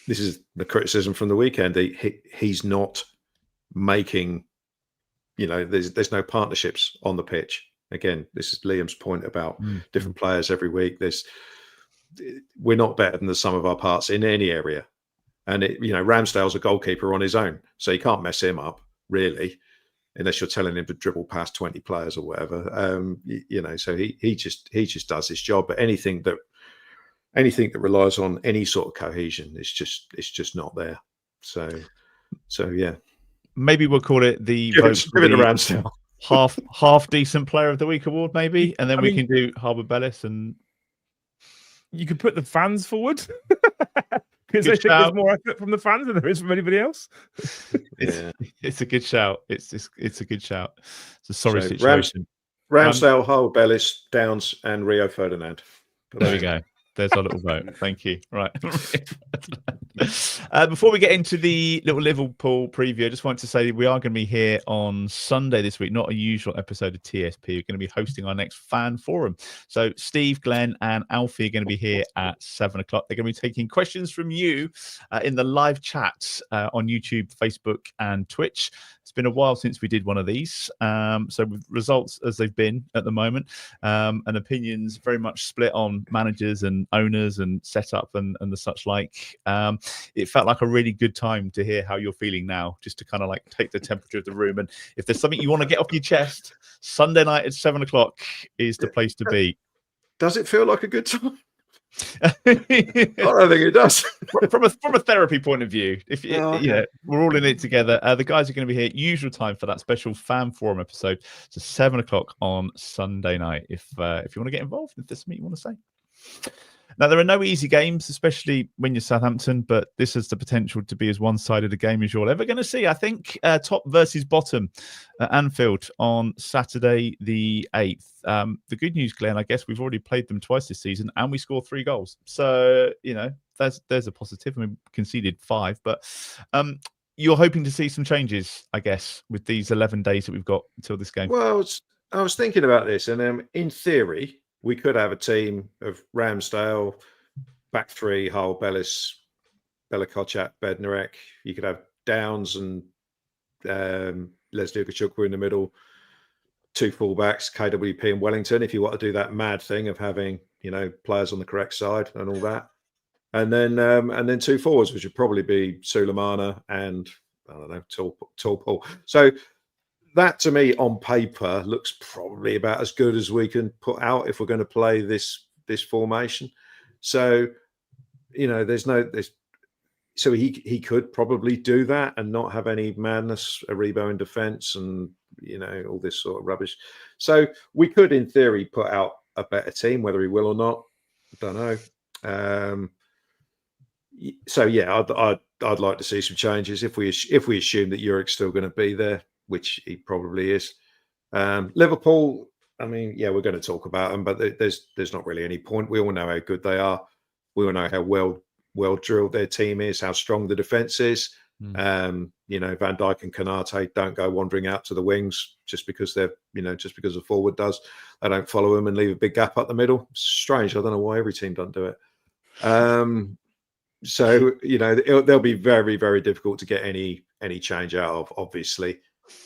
This is the criticism from the weekend. He's not making, there's no partnerships on the pitch. Again, this is Liam's point about different players every week. We're not better than the sum of our parts in any area. And Ramsdale's a goalkeeper on his own, so you can't mess him up really, unless you're telling him to dribble past 20 players or whatever. So he just does his job. But anything that relies on any sort of cohesion it's just not there. So yeah. Maybe we'll call it the half decent Player of the Week award, maybe, and then we can do Harwood-Bellis, and you could put the fans forward because I think there's more effort from the fans than there is from anybody else. It's It's a good shout. It's a good shout. It's a sorry So, situation. Ramsdale, Harwood-Bellis, Downs, and Rio Ferdinand. There we go. There's our little vote. Thank you. Right. Before we get into the little Liverpool preview, I just wanted to say we are going to be here on Sunday this week, not a usual episode of TSP. We're going to be hosting our next fan forum. So Steve, Glen, and Alfie are going to be here at 7 o'clock. They're going to be taking questions from you in the live chat on YouTube, Facebook, and Twitch. It's been a while since we did one of these. So with results as they've been at the moment, and opinions very much split on managers and owners and setup and the such like. It felt like a really good time to hear how you're feeling now, just to kind of like take the temperature of the room. And if there's something you want to get off your chest, Sunday night at 7 o'clock is the place to be. Does it feel like a good time? I don't think it does. from a therapy point of view, if okay. We're all in it together. The guys are going to be here usual time for that special fan forum episode. So 7 o'clock on Sunday night. If you want to get involved, if there's something you want to say. Now, there are no easy games, especially when you're Southampton, but this has the potential to be as one-sided a game as you're ever going to see. I think top versus bottom at Anfield on Saturday the 8th. The good news, Glenn, I guess we've already played them twice this season and we scored 3 goals. So, there's a positive. I mean, we conceded 5, but you're hoping to see some changes, I guess, with these 11 days that we've got until this game. Well, I was thinking about this, and in theory, we could have a team of Ramsdale, back 3, Harwood-Bellis, Bella-Kotchap, Bednarek. You could have Downs and Leslie Ukachukwu in the middle, 2 fullbacks, KWP and Wellington, if you want to do that mad thing of having, players on the correct side and all that. And then 2 forwards, which would probably be Sulemana and, I don't know, Tall. So that, to me, on paper, looks probably about as good as we can put out if we're going to play this formation. So, so he could probably do that and not have any madness, Aribo in defence and, all this sort of rubbish. So we could, in theory, put out a better team, whether he will or not, I don't know. So, yeah, I'd like to see some changes if we assume that Urich's still going to be there, which he probably is. Liverpool, I mean, yeah, we're going to talk about them, but there's not really any point. We all know how good they are. We all know how well drilled their team is, how strong the defence is. Van Dijk and Konate don't go wandering out to the wings just because a forward does. They don't follow them and leave a big gap up the middle. It's strange. I don't know why every team doesn't do it. So they'll be very, very difficult to get any change out of. Obviously,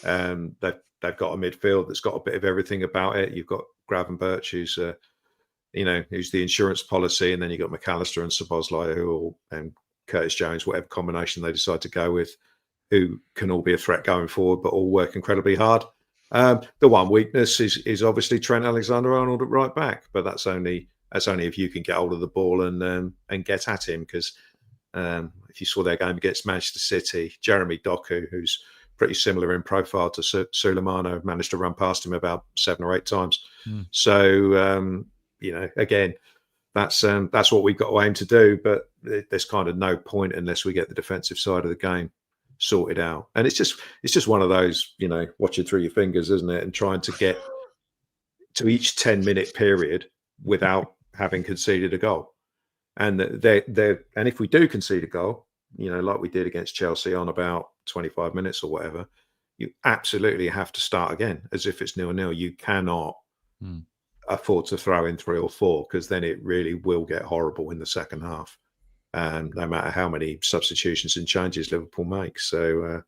they've got a midfield that's got a bit of everything about it. You've got Gravenberch, who's who's the insurance policy, and then you've got McAllister and Szoboszlai, and Curtis Jones, whatever combination they decide to go with, who can all be a threat going forward, but all work incredibly hard. The one weakness is obviously Trent Alexander-Arnold at right back, but that's only if you can get hold of the ball and get at him. Because if you saw their game against Manchester City, Jeremy Doku, who's pretty similar in profile to Sulemana, managed to run past him about 7 or 8 times. So again, that's what we've got to aim to do. But there's kind of no point unless we get the defensive side of the game sorted out. And it's just one of those, watching through your fingers, isn't it? And trying to get to each 10-minute period without having conceded a goal. And and if we do concede a goal, like we did against Chelsea on about 25 minutes or whatever, you absolutely have to start again as if it's 0-0. You cannot afford to throw in 3 or 4, because then it really will get horrible in the second half. No matter how many substitutions and changes Liverpool make. So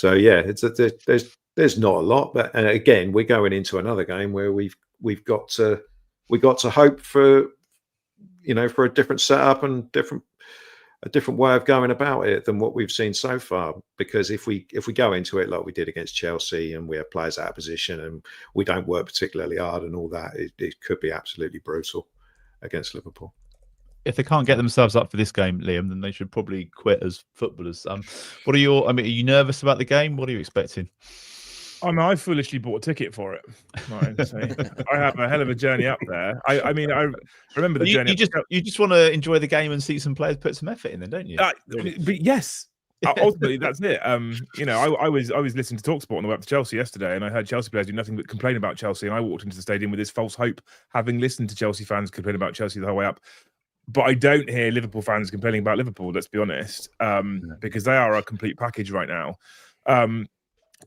yeah, there's not a lot. But again, we're going into another game where we've got to hope for for a different setup and a different way of going about it than what we've seen so far. Because if we go into it like we did against Chelsea and we have players out of position and we don't work particularly hard and all that, it could be absolutely brutal against Liverpool. If they can't get themselves up for this game, Liam, then they should probably quit as footballers. Are you nervous about the game? What are you expecting? I foolishly bought a ticket for it. Right, so I have a hell of a journey up there. I remember the journey. You just want to enjoy the game and see some players put some effort in, then, don't you? But yes, ultimately, that's it. I was listening to TalkSport on the way up to Chelsea yesterday, and I heard Chelsea players do nothing but complain about Chelsea. And I walked into the stadium with this false hope, having listened to Chelsea fans complain about Chelsea the whole way up. But I don't hear Liverpool fans complaining about Liverpool. Let's be honest, because they are a complete package right now.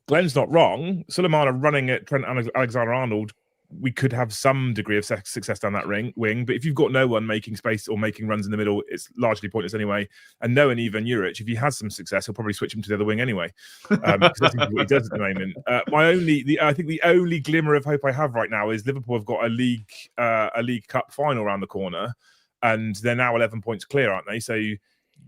Glen's not wrong. Suleiman are running at Trent Alexander-Arnold. We could have some degree of success down that wing, but if you've got no one making space or making runs in the middle, it's largely pointless anyway. And no one, even Juric, if he has some success, he'll probably switch him to the other wing anyway, because that's what he does at the moment. I think the only glimmer of hope I have right now is Liverpool have got a League Cup final around the corner, and they're now 11 points clear, aren't they? So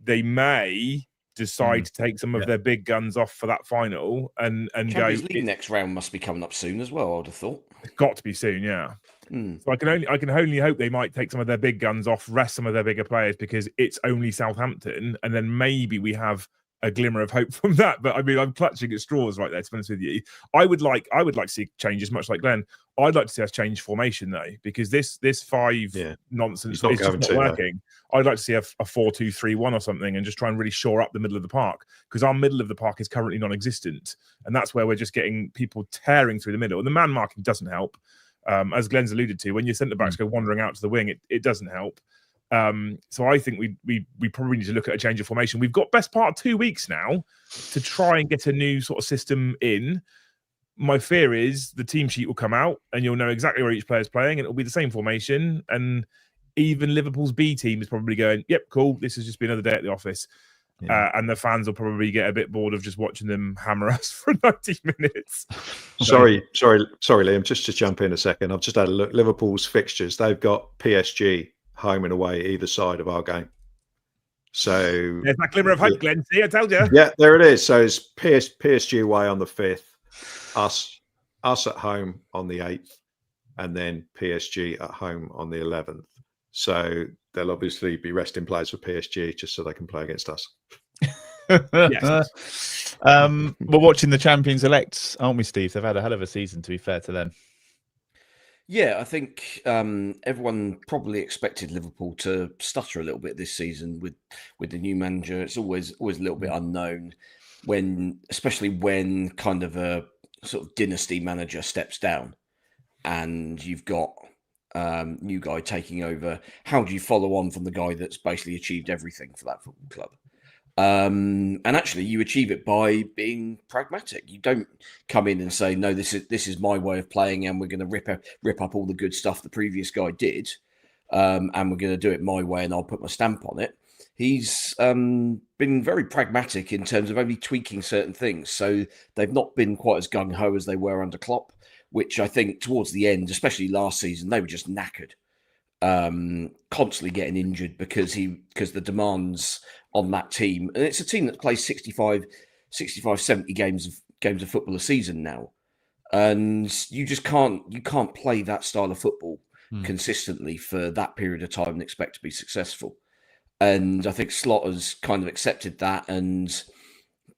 they may decide to take some of their big guns off for that final and Champions go. League next round must be coming up soon as well, I would have thought. It's got to be soon, yeah. So I can only hope they might take some of their big guns off, rest some of their bigger players, because it's only Southampton, and then maybe we have a glimmer of hope from that. But I mean, I'm clutching at straws right there, to be honest with you. I would like to see changes, much like Glen. I'd like to see us change formation though, because this 5 nonsense is just not working. I'd like to see a 4-2-3-1 or something, and just try and really shore up the middle of the park, because our middle of the park is currently non-existent, and that's where we're just getting people tearing through the middle. And the man marking doesn't help, as Glen's alluded to. When your centre backs go wandering out to the wing, it doesn't help. So I think we probably need to look at a change of formation. We've got best part of 2 weeks now to try and get a new sort of system in. My fear is the team sheet will come out and you'll know exactly where each player is playing, and it'll be the same formation. And even Liverpool's B team is probably going, yep, cool, this has just been another day at the office. And the fans will probably get a bit bored of just watching them hammer us for 90 minutes. Sorry, Liam, just to jump in a second. I've just had a look. Liverpool's fixtures, they've got PSG home and away either side of our game. So there's that glimmer of hope, Glen. See, I told you. Yeah, there it is. So it's PSG away on the 5th, us at home on the 8th, and then PSG at home on the 11th. So they'll obviously be resting players for PSG just so they can play against us. Yes. We're watching the champions elect, aren't we, Steve? They've had a hell of a season, to be fair to them. Yeah, I think everyone probably expected Liverpool to stutter a little bit this season with the new manager. It's always a little bit unknown especially when kind of a sort of dynasty manager steps down and you've got new guy taking over. How do you follow on from the guy that's basically achieved everything for that football club? And actually you achieve it by being pragmatic. You don't come in and say, no, this is my way of playing, and we're going to rip up all the good stuff the previous guy did, and we're going to do it my way and I'll put my stamp on it. He's been very pragmatic in terms of only tweaking certain things. So they've not been quite as gung-ho as they were under Klopp, which I think towards the end, especially last season, they were just knackered. Constantly getting injured because the demands on that team, and it's a team that plays 65, 70 games of football a season now, and you can't play that style of football consistently for that period of time and expect to be successful. And I think Slaughter's kind of accepted that and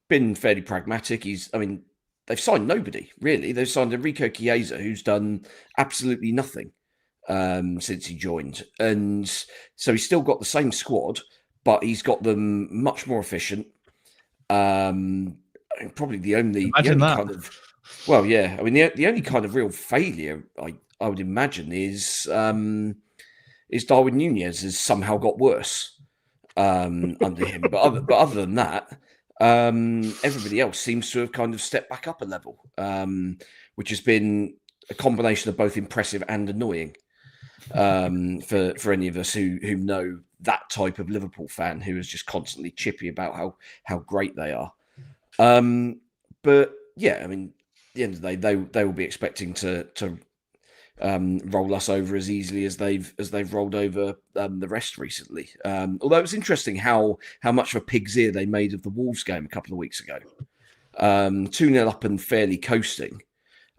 been fairly pragmatic. They've signed nobody really. They've signed Enrico Chiesa, who's done absolutely nothing since he joined, and so he's still got the same squad, but he's got them much more efficient. Probably the only kind of the only kind of real failure I would imagine is Darwin Núñez has somehow got worse under him, but other than that, everybody else seems to have kind of stepped back up a level, which has been a combination of both impressive and annoying. For any of us who know that type of Liverpool fan who is just constantly chippy about how great they are. But yeah, at the end of the day, they will be expecting to roll us over as easily as they've rolled over the rest recently. Although it was interesting how much of a pig's ear they made of the Wolves game a couple of weeks ago. 2-0 up and fairly coasting.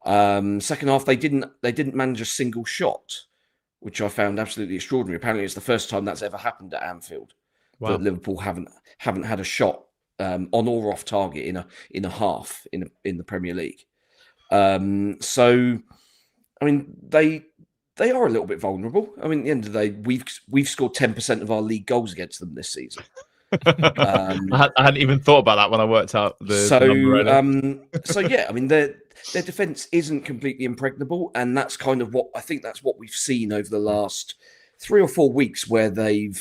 Second half, they didn't manage a single shot, which I found absolutely extraordinary. Apparently, it's the first time that's ever happened at Anfield. Wow. That Liverpool haven't had a shot on or off target in a half in the Premier League. So, they are a little bit vulnerable. At the end of the day, we've scored 10% of our league goals against them this season. I hadn't even thought about that when I worked out the number. So yeah, I mean their defense isn't completely impregnable, and that's kind of what we've seen over the last 3 or 4 weeks, where they've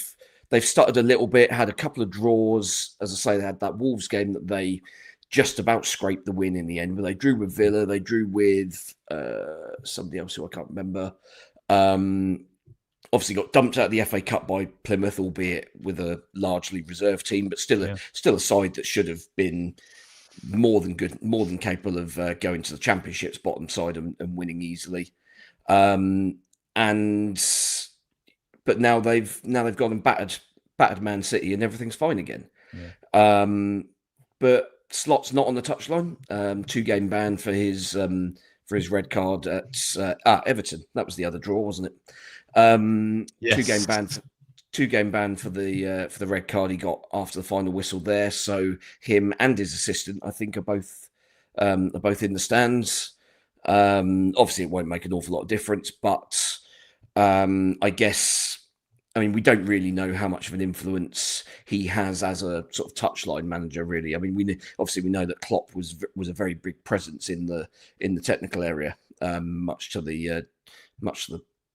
stuttered a little bit, had a couple of draws. As I say, they had that Wolves game that they just about scraped the win in the end, but they drew with Villa, they drew with somebody else who I can't remember. Obviously got dumped out of the FA Cup by Plymouth, albeit with a largely reserve team, but still a side that should have been more than good, more than capable of going to the Championship's bottom side and winning easily. But now they've gone and battered Man City, and everything's fine again. Yeah. But Slot's not on the touchline. 2-game ban for his red card at Everton. That was the other draw, wasn't it? Yes. 2-game ban for the red card he got after the final whistle there. So him and his assistant, I think, are both in the stands. Obviously, it won't make an awful lot of difference, but I guess. I mean, we don't really know how much of an influence he has as a sort of touchline manager, really. I mean, we know that Klopp was a very big presence in the technical area, much to the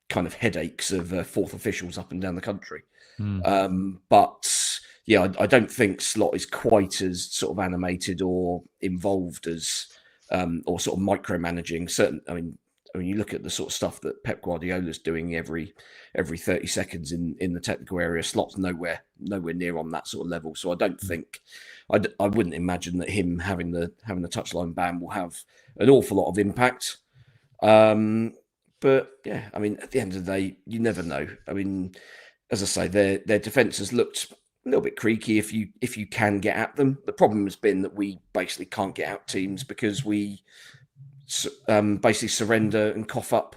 kind of headaches of fourth officials up and down the country. But yeah, I don't think Slot is quite as sort of animated or involved as or sort of micromanaging. I mean, you look at the sort of stuff that Pep Guardiola's doing every 30 seconds in the technical area. Slot's nowhere near on that sort of level. So I don't think, I wouldn't imagine that him having the touchline ban will have an awful lot of impact. But yeah, I mean, at the end of the day, you never know. I mean, as I say, their defence has looked a little bit creaky if you can get at them. The problem has been that we basically can't get out teams because we basically surrender and cough up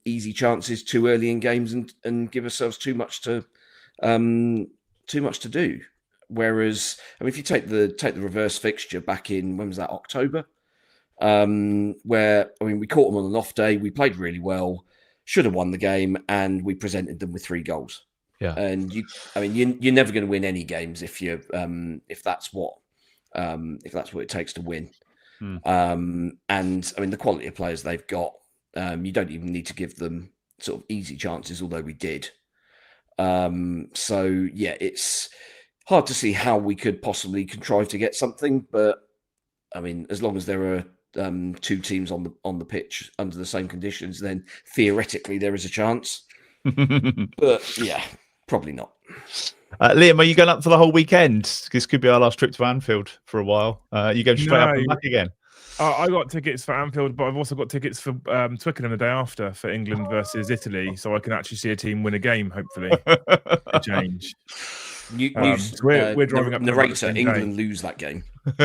easy chances too early in games and give ourselves too much to do. Whereas, I mean, if you take the reverse fixture back in, when was that, October, where, I mean, we caught them on an off day, we played really well, should have won the game, and we presented them with 3 goals. Yeah, and you're never going to win any games if that's what it takes to win. And I mean, the quality of players they've got, you don't even need to give them sort of easy chances, although we did. So yeah, it's hard to see how we could possibly contrive to get something, but I mean, as long as there are 2 teams on the pitch under the same conditions, then theoretically there is a chance. But yeah, probably not. Liam, are you going up for the whole weekend? This could be our last trip to Anfield for a while. You go straight up and back again? I got tickets for Anfield, but I've also got tickets for Twickenham the day after for England versus Italy, so I can actually see a team win a game, hopefully. A change. We're driving up. Narrator, England lose that game.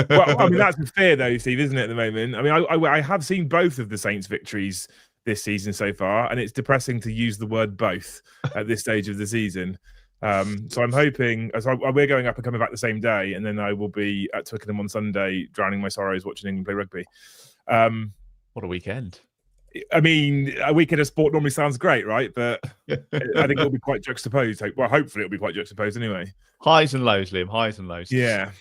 Well, I mean, that's the fear, though, Steve, isn't it, at the moment? I mean, I have seen both of the Saints' victories this season so far, and it's depressing to use the word both at this stage of the season. So I'm hoping, we're going up and coming back the same day, and then I will be at Twickenham on Sunday, drowning my sorrows watching England play rugby. What a weekend! I mean, a weekend of sport normally sounds great, right? But I think it'll be quite juxtaposed. Well, hopefully it'll be quite juxtaposed anyway. Highs and lows, Liam. Highs and lows. Yeah.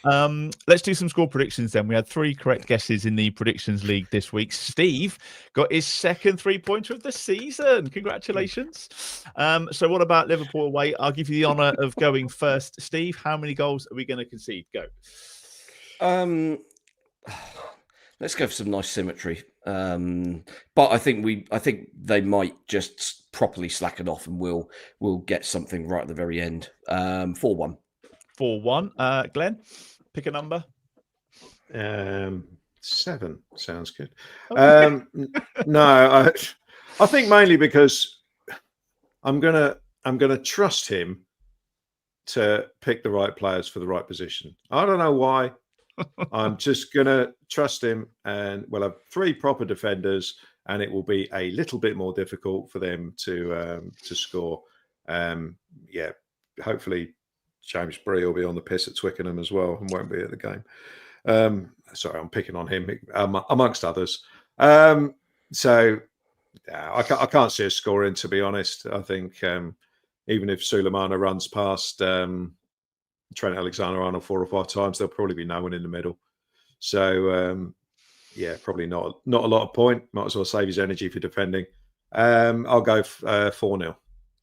Let's do some score predictions then. We had 3 correct guesses in the predictions league this week. Steve got his second 3-pointer of the season. Congratulations. So what about Liverpool away? I'll give you the honour of going first. Steve, how many goals are we going to concede? Go. Let's go for some nice symmetry. But I think they might just properly slack it off, and we'll get something right at the very end. 4-1. 4-1. Glenn, pick a number. 7 sounds good. No, I think mainly because I'm gonna trust him to pick the right players for the right position. I don't know why. I'm just going to trust him, and we'll have 3 proper defenders, and it will be a little bit more difficult for them to score. Yeah, hopefully James Bree will be on the piss at Twickenham as well and won't be at the game. Sorry, I'm picking on him amongst others. So I can't see us scoring, to be honest. I think even if Sulemana runs past Trent Alexander-Arnold 4 or 5 times, there'll probably be no one in the middle. So yeah, probably not a lot of point. Might as well save his energy for defending. I'll go 4-0.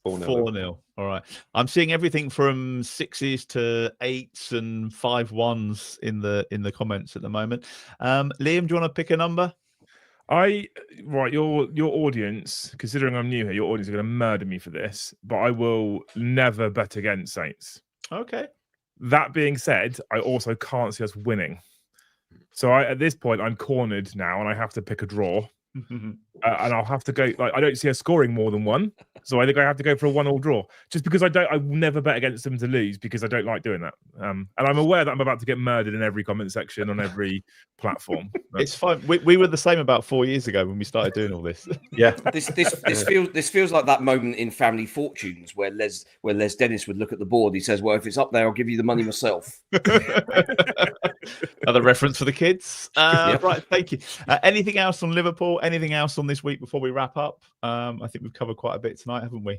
4-0. All right. I'm seeing everything from 6s to 8s and 5-1s in the comments at the moment. Liam, do you want to pick a number? Your audience, considering I'm new here, your audience are going to murder me for this, but I will never bet against Saints. Okay. That being said, I also can't see us winning. So at this point, I'm cornered now, and I have to pick a draw. And I'll have to go. I don't see us scoring more than 1, so I think I have to go for a 1-1 draw. Just because I will never bet against them to lose, because I don't like doing that. And I'm aware that I'm about to get murdered in every comment section on every platform. It's fine. We were the same about 4 years ago when we started doing all this. Yeah, this feels like that moment in Family Fortunes where Les Dennis would look at the board. He says, "Well, if it's up there, I'll give you the money myself." Another reference for the kids. Right, thank you. Anything else on Liverpool? Anything else on this week before we wrap up? I think we've covered quite a bit tonight, haven't we?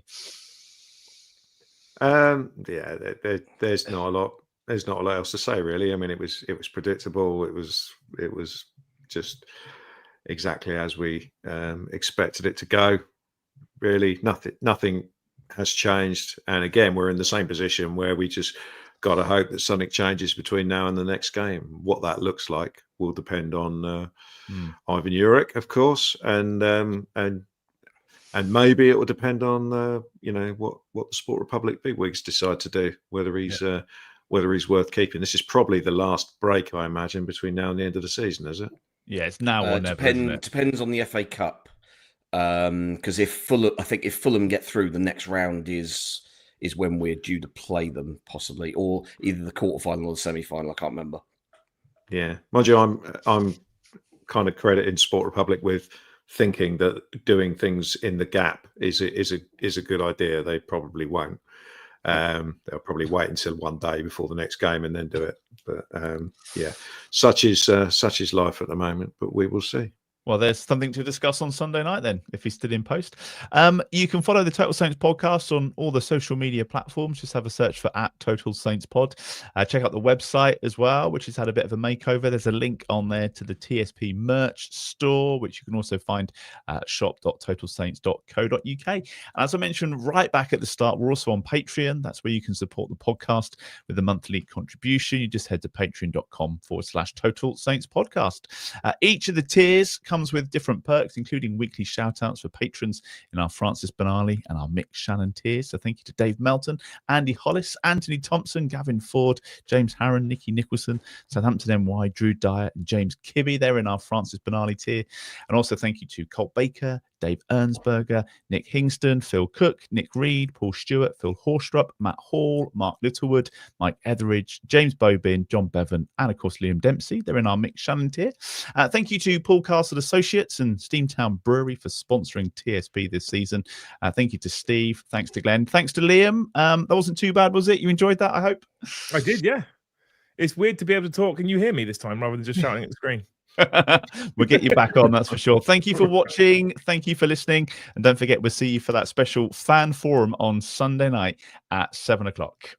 Yeah, there's not a lot. There's not a lot else to say, really. I mean, it was predictable. It was just exactly as we expected it to go. Really, nothing has changed. And again, we're in the same position where we just got to hope that something changes between now and the next game. What that looks like will depend on Ivan Jurek, of course, and maybe it will depend on what the Sport Republic bigwigs decide to do, whether he's worth keeping. This is probably the last break, I imagine, between now and the end of the season, is it? Yeah, it's now or never. Depends on the FA Cup, because if Fulham get through, the next round is when we're due to play them, possibly, or either the quarterfinal or the semi-final. I can't remember. Yeah, mind you, I'm kind of crediting Sport Republic with thinking that doing things in the gap is a good idea. They probably won't. They'll probably wait until one day before the next game and then do it. But yeah, such is life at the moment. But we will see. Well, there's something to discuss on Sunday night then, if he's still in post. You can follow the Total Saints podcast on all the social media platforms. Just have a search for @TotalSaintsPod. Check out the website as well, which has had a bit of a makeover. There's a link on there to the TSP merch store, which you can also find at shop.totalsaints.co.uk. And as I mentioned right back at the start, we're also on Patreon. That's where you can support the podcast with a monthly contribution. You just head to patreon.com/Total Saints podcast. Each of the tiers comes with different perks, including weekly shout-outs for patrons in our Francis Benali and our Mick Shannon tiers. So thank you to Dave Melton, Andy Hollis, Anthony Thompson, Gavin Ford, James Harron, Nicky Nicholson, Southampton NY, Drew Dyer, and James Kibbe. They're in our Francis Benali tier. And also thank you to Colt Baker, Dave Ernsberger, Nick Hingston, Phil Cook, Nick Reed, Paul Stewart, Phil Horstrup, Matt Hall, Mark Littlewood, Mike Etheridge, James Bobin, John Bevan, and of course Liam Dempsey. They're in our Mick Shannon tier. Thank you to Paul Castle Associates and Steamtown Brewery for sponsoring TSP this season. Thank you to Steve. Thanks to Glenn. Thanks to Liam. That wasn't too bad, was it? You enjoyed that, I hope? I did, yeah. It's weird to be able to talk. Can you hear me this time rather than just shouting at the screen? We'll get you back on, that's for sure. Thank you for watching. Thank you for listening. And don't forget, we'll see you for that special fan forum on Sunday night at 7 o'clock.